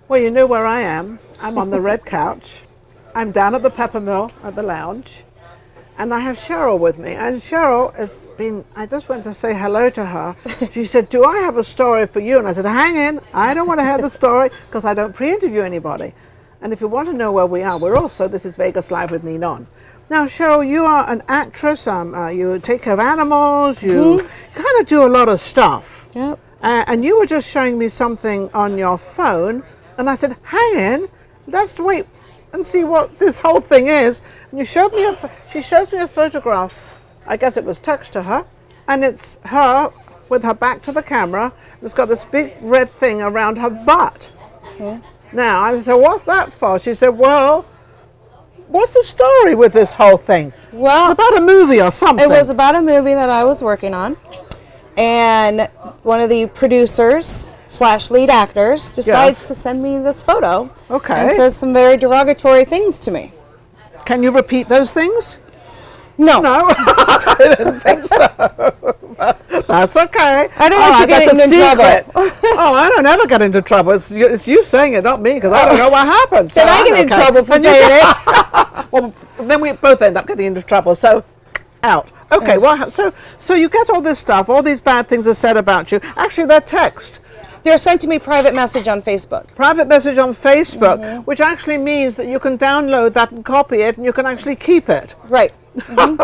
Well, you know where I am. I'm on the red couch. I'm down at the Peppermill at the lounge. And I have Cheryl with me. And Cheryl has been, I just went to say hello to her. She said, do I have a story for you? And I said, hang in. I don't want to hear the story because I don't pre-interview anybody. And if you want to know where we are, we're also, this is Vegas Live with Ninon. Now, Cheryl, you are an actress. You take care of animals. You kind of do a lot of stuff. Yep. And you were just showing me something on your phone. And I said, hang in. Let's wait and see what this whole thing is. And you showed me she shows me a photograph. I guess it was text to her, and it's her with her back to the camera. It's got this big red thing around her butt. Now I said, what's that for? She said, well, what's the story with this whole thing? Well, it's about a movie or something. It was about a movie that I was working on, and one of the producers / lead actors decides to send me this photo. Okay. And says some very derogatory things to me. Can you repeat those things? No. No, I didn't think so. That's okay. I don't want you getting into trouble. Oh, I don't ever get into trouble. It's you saying it, not me, because I don't know what happened. So I get in trouble for saying it? Well, then we both end up getting into trouble. So, out. Okay. Well, so you get all this stuff. All these bad things are said about you. Actually, they're text. They're sent to me private message on Facebook. Private message on Facebook, which actually means that you can download that and copy it, and you can actually keep it. Right.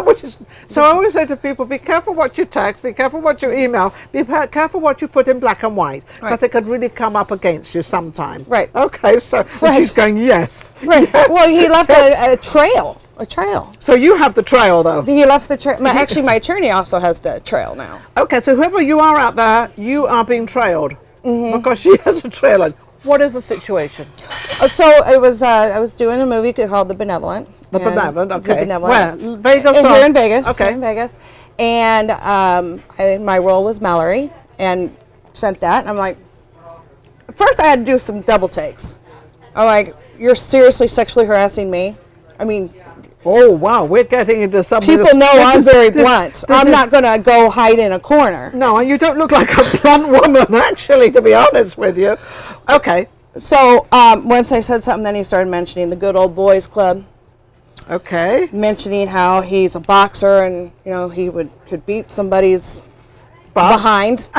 Which is, so I always say to people, be careful what you text, be careful what you email, be careful what you put in black and white, because it could really come up against you sometime. Right. Okay, so she's going, yes. Right. Yes. Well, he left a trail. A trail. So you have the trail, though. He left the trail. Actually, my attorney also has the trail now. Okay, so whoever you are out there, you are being trailed. Because she has a trail. What is the situation? So it was, I was doing a movie called The Benevolent. The Benevolent, okay. The Benevolent. Where? Vegas? Here in Vegas. Okay. Here in Vegas. And my role was Mallory, and sent that. And I'm like, first I had to do some double takes. I'm like, you're seriously sexually harassing me? I mean, oh, wow, we're getting into something. People know I'm very blunt. I'm not going to go hide in a corner. No, and you don't look like a blunt woman, actually, to be honest with you. Okay. So once I said something, then he started mentioning the good old boys club. Okay. Mentioning how he's a boxer and, you know, he could beat somebody's behind.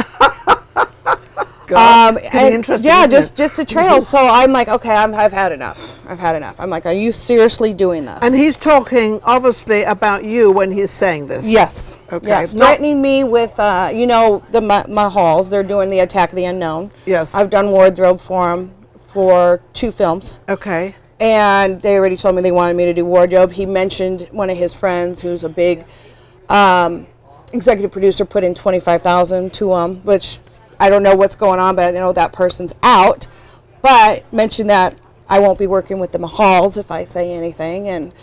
It's getting interesting, yeah, isn't just a trail. So I'm like, okay, I've had enough. I've had enough. I'm like, are you seriously doing this? And he's talking, obviously, about you when he's saying this. Yes. Okay. Yes. Threatening me with, you know, the Mahals. They're doing the Attack of the Unknown. Yes. I've done wardrobe for them for 2 films. Okay. And they already told me they wanted me to do wardrobe. He mentioned one of his friends who's a big executive producer put in $25,000 to him, which I don't know what's going on, but I know that person's out. But mentioned that I won't be working with the Mahals if I say anything. And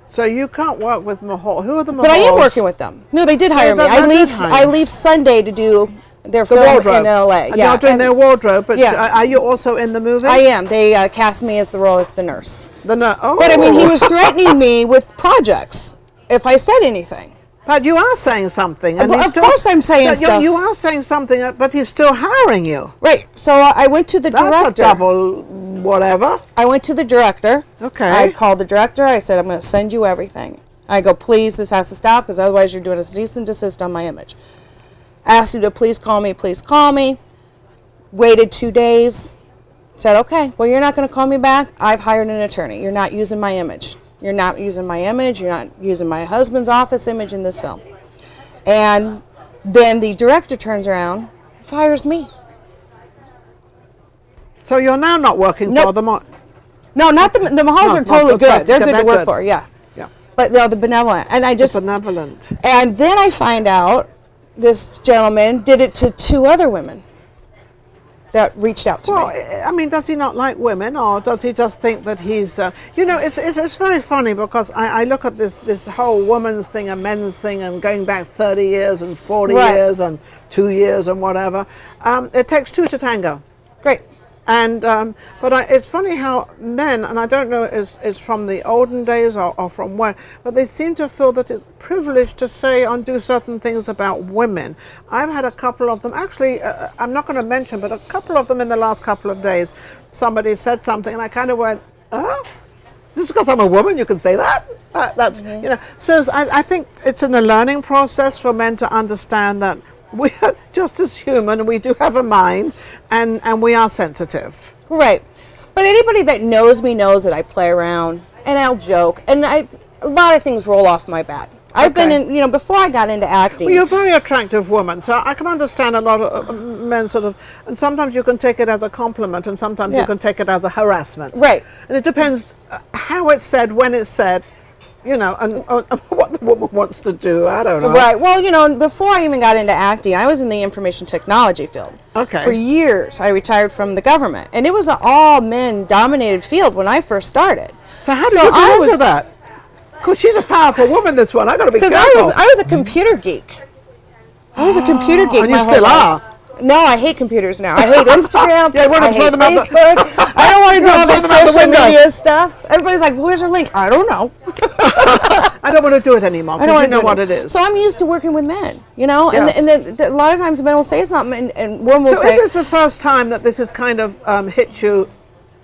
so you can't work with Mahal. Who are the Mahals? But I am working with them. No, they did hire me. I leave Sunday to do their film wardrobe in LA. And you're doing their wardrobe, but are you also in the movie? I am. They cast me as the role as the nurse. The nurse. Oh. But I mean, he was threatening me with projects if I said anything. But you are saying something. And of course I'm saying stuff. You are saying something, but he's still hiring you. Right. So I went to the director. That's a double whatever. I went to the director. Okay. I called the director. I said, I'm going to send you everything. I go, please, this has to stop, because otherwise you're doing a cease and desist on my image. Asked you to please call me, please call me. Waited 2 days. Said, okay, well, you're not going to call me back. I've hired an attorney. You're not using my image. You're not using my image. You're not using my husband's office image in this film. And then the director turns around and fires me. So you're now not working for them? No, not the Mahals are totally good. They're good to work for, yeah. Yeah. But no, the Benevolent. And I just... The Benevolent. And then I find out this gentleman did it to 2 other women that reached out to me. Well, I mean, does he not like women, or does he just think that he's, you know, it's very funny, because I look at this whole woman's thing and men's thing and going back 30 years and 40 years and 2 years and whatever. It takes 2 to tango. Great. And but it's funny how men, and I don't know it's from the olden days or from when, but they seem to feel that it's privileged to say and do certain things about women. I've had a couple of them, actually, I'm not going to mention, but a couple of them in the last couple of days, somebody said something and I kind of went, just because I'm a woman, you can say that? That's, you know, so I think it's in a learning process for men to understand that we are just as human, and we do have a mind, and we are sensitive. Right. But anybody that knows me knows that I play around, and I'll joke, and a lot of things roll off my back. I've been in, you know, before I got into acting. Well, you're a very attractive woman, so I can understand a lot of men sort of, and sometimes you can take it as a compliment, and sometimes you can take it as a harassment. Right. And it depends how it's said, when it's said, you know, and what the woman wants to do. I don't know. Right. Well, you know, before I even got into acting, I was in the information technology field. Okay. For years, I retired from the government, and it was an all men-dominated field when I first started. So how did you get into that? Because she's a powerful woman, this one. I got to be careful. Because I was a computer geek. I was a computer geek. And you still are. No, I hate computers now. I hate Instagram. Yeah, I hate Facebook. I don't want to do all this social media stuff. Everybody's like, "Where's your link?" I don't know. I don't want to do it anymore because you know what it is. So I'm used to working with men, you know, Yes. and then a lot of times men will say something, and women will So say. is this the first time that this has kind of hit you?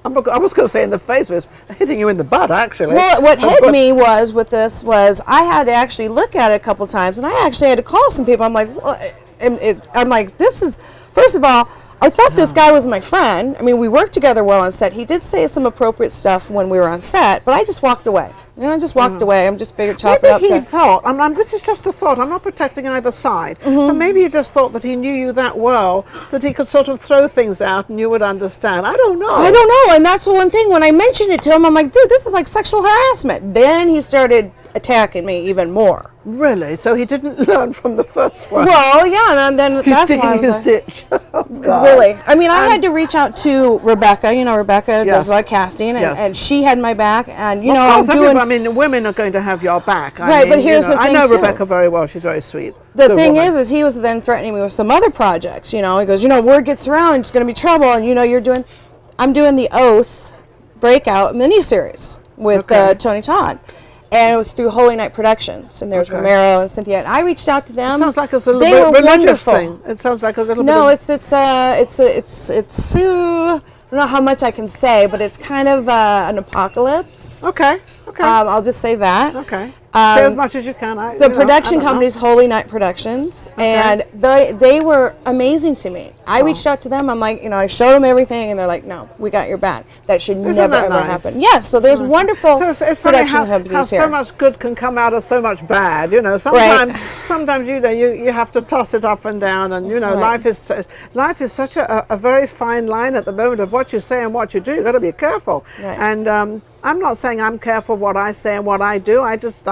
I was going to say in the face, but it's hitting you in the butt, actually. Well, what hit me was with this was I had to actually look at it a couple times, and I actually had to call some people. I'm like, well, I'm like, this is, first of all, I thought this guy was my friend. I mean, we worked together well on set. He did say some appropriate stuff when we were on set, but I just walked away. You know, I just walked away. I'm just figured chop it up. Maybe he thought, this is just a thought, I'm not protecting either side, but maybe he just thought that he knew you that well, that he could sort of throw things out and you would understand. I don't know. I don't know, and that's the one thing. When I mentioned it to him, I'm like, dude, this is like sexual harassment. Then he started attacking me even more. Really? So he didn't learn from the first one? Well, yeah, and then He's that's digging why I was his like, ditch. Oh, God. really. I mean, I had to reach out to Rebecca. You know, Rebecca Yes. does a lot of casting, and, Yes. and she had my back. And you Of know, course, I'm doing. I mean, women are going to have your back. I Right, mean, but here's you know, the thing, I know too. Rebecca very well. She's very sweet. The Good thing woman. is he was then threatening me with some other projects. You know, he goes, you know, word gets around, it's going to be trouble, and you know, I'm doing the Oath Breakout miniseries with Tony Todd. And it was through Holy Night Productions, and there's Romero and Cynthia. And I reached out to them. It sounds like it's a they little were bit religious wonderful. thing. It sounds like a little No, bit. it's I don't know how much I can say, but it's kind of an apocalypse. Okay. Okay. I'll just say that. Okay. Say as much as you can. The production company's Holy Night Productions, and they were amazing to me. I reached out to them. I'm like, you know, I showed them everything, and they're like, no, we got your back. That should never, that ever nice? happen. Yes, so there's wonderful it's funny production how companies so here. much good can come out of so much bad. You know, sometimes you know you have to toss it up and down, and you know life is such a very fine line at the moment of what you say and what you do. You've got to be careful. Right. And I'm not saying I'm careful of what I say and what I do. I just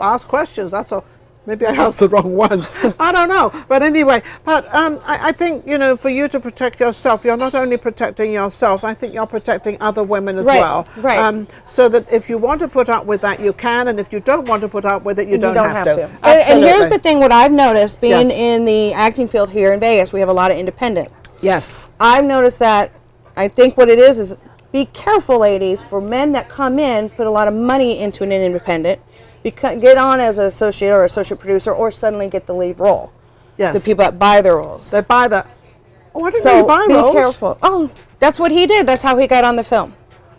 ask questions. That's all. Maybe I asked the wrong ones. I don't know. But anyway, I think, you know, for you to protect yourself, you're not only protecting yourself, I think you're protecting other women as well. Right. So that if you want to put up with that, you can. And if you don't want to put up with it, you don't have to. And here's the thing, what I've noticed, being in the acting field here in Vegas, we have a lot of independent. Yes. I've noticed that, I think what it is be careful, ladies, for men that come in, put a lot of money into an independent, get on as an associate or associate producer, or suddenly get the lead role. Yes. The people that buy the roles. They buy the. Oh, I didn't know you buy be roles. careful. Oh, that's what he did. That's how he got on the film.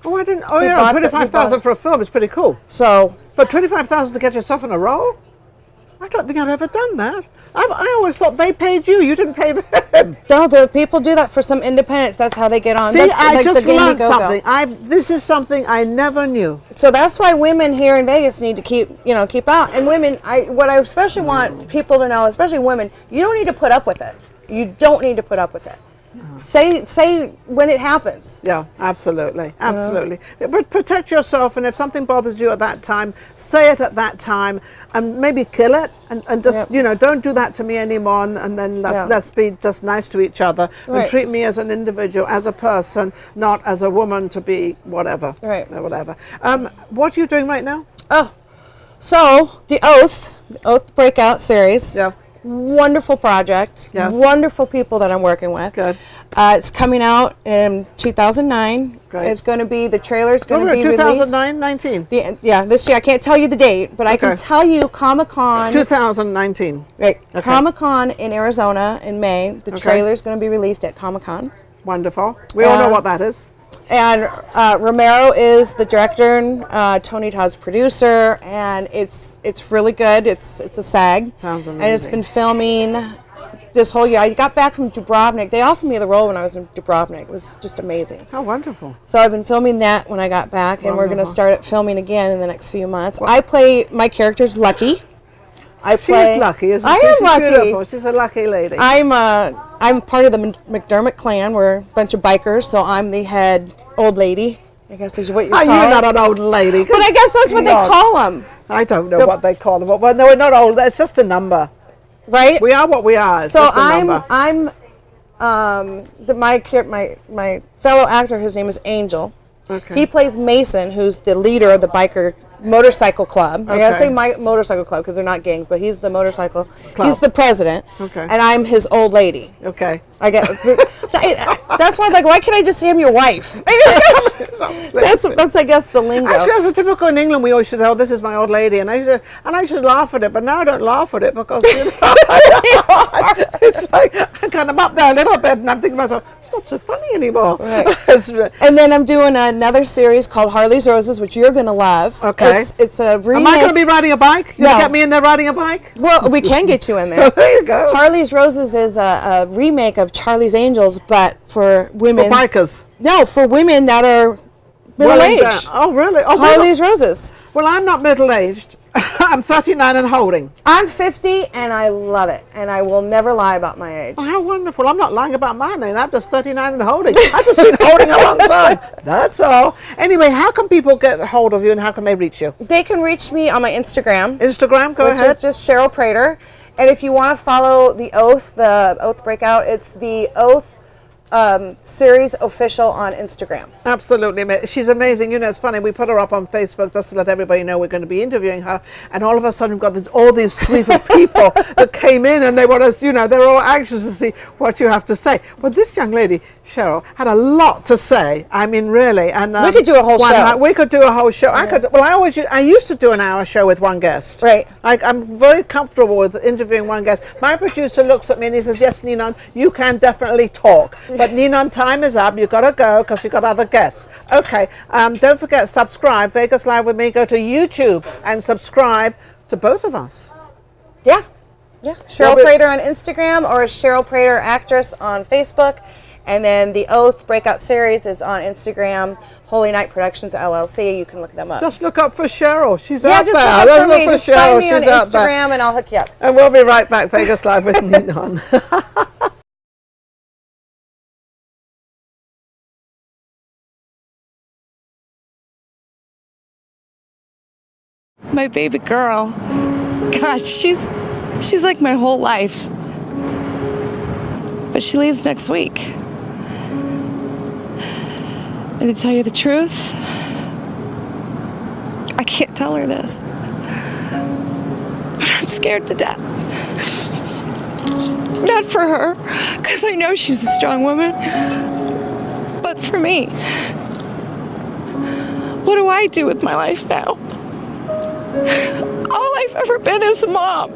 Oh, I didn't. Oh, yeah, 25,000 for a film is pretty cool. So, but 25,000 to get yourself in a role? I don't think I've ever done that. I always thought they paid you. You didn't pay them. No, the people do that for some independents. That's how they get on. See, that's, I like just the learned Go-Go. something. This is something I never knew. So that's why women here in Vegas need to keep out. And women, what I especially want people to know, especially women, you don't need to put up with it. You don't need to put up with it. Say when it happens. Yeah, absolutely. But protect yourself, and if something bothers you at that time, say it at that time, and maybe kill it, and just don't do that to me anymore, and then let's be just nice to each other and treat me as an individual, as a person, not as a woman to be whatever. Right. Whatever. What are you doing right now? Oh, so the Oath Breakout series. Yeah. Wonderful project. Yes. Wonderful people that I'm working with. Good. It's coming out in 2009. Great. It's going to be, the trailer's going to be 2009, 19. released. Yeah, this year. I can't tell you the date, but I can tell you Comic-Con. 2019. Right. Okay. Comic-Con in Arizona in May. The trailer's going to be released at Comic-Con. Wonderful. We all know what that is. And Romero is the director, and Tony Todd's producer, and it's really good. It's a SAG. Sounds amazing. And it's been filming this whole year. I got back from Dubrovnik. They offered me the role when I was in Dubrovnik. It was just amazing. How wonderful. So I've been filming that when I got back, and we're going to start it filming again in the next few months. I play, my character's Lucky. She's lucky, isn't she? I am She's lucky. beautiful. She's a lucky lady. I'm part of the McDermott clan. We're a bunch of bikers, so I'm the head old lady, I guess is what you call You're it. not an old lady. But I guess that's what they call them. I don't know what they call them. Well, no, we're not old. It's just a number. Right? We are what we are. It's So just a number. my fellow actor, his name is Angel. Okay. He plays Mason, who's the leader of the biker motorcycle club. I gotta say my motorcycle club because they're not gangs, but he's the motorcycle club. He's the president. Okay. And I'm his old lady. Okay. I get that's why I'm like, why can't I just say I'm your wife? that's I guess the lingo. Actually, that's a typical in England. We always say, "Oh, this is my old lady," and I should laugh at it, but now I don't laugh at it because it's like I'm up there a little bit, and I'm thinking to myself, it's not so funny anymore. Right. And then I'm doing another series called Harlee's Roses, which you're gonna love. Okay. It's a remake. Am I going to be riding a bike? You No. get me in there riding a bike? Well, we can get you in there. There you go. Harlee's Roses is a remake of Charlie's Angels, but for women. For bikers. No, for women that are middle-aged. Oh, really? Oh, Harlee's Roses. Well, I'm not middle-aged. I'm 39 and holding. I'm 50 and I love it, and I will never lie about my age. Oh, how wonderful. I'm not lying about my name. I'm just 39 and holding. I've just been holding a long time. That's all. Anyway, how can people get hold of you and how can they reach you? They can reach me on my Instagram. Instagram, go ahead. Which is just Cheryl Prater. And if you want to follow the Oath Breakout, it's the Oath series official on Instagram. Absolutely. She's amazing. You know, it's funny. We put her up on Facebook just to let everybody know we're going to be interviewing her. And all of a sudden, we've got all these suite of people that came in and they want us, you know, they're all anxious to see what you have to say. But this young lady, Cheryl, had a lot to say. I mean, really. And we could do a whole show. We could do a whole show. Yeah. I used to do an hour show with one guest. Right. I'm very comfortable with interviewing one guest. My producer looks at me and he says, yes, Ninon, you can definitely talk. But Ninon, time is up. You've got to go because you've got other guests. Okay. Don't forget, subscribe. Vegas Live with me. Go to YouTube and subscribe to both of us. Yeah. Yeah. Cheryl Prater on Instagram or Cheryl Prater Actress on Facebook. And then the Oath Breakout Series is on Instagram, Holy Night Productions LLC. You can look them up. Just look up for Cheryl. She's yeah, out just there. look up for me. Look Just for Cheryl. find me on She's out there. Instagram and I'll hook you up. And we'll be right back. Vegas Live with Ninon. My baby girl. God, she's like my whole life. But she leaves next week. And to tell you the truth, I can't tell her this. But I'm scared to death. Not for her, because I know she's a strong woman, but for me. What do I do with my life now? All I've ever been is a mom.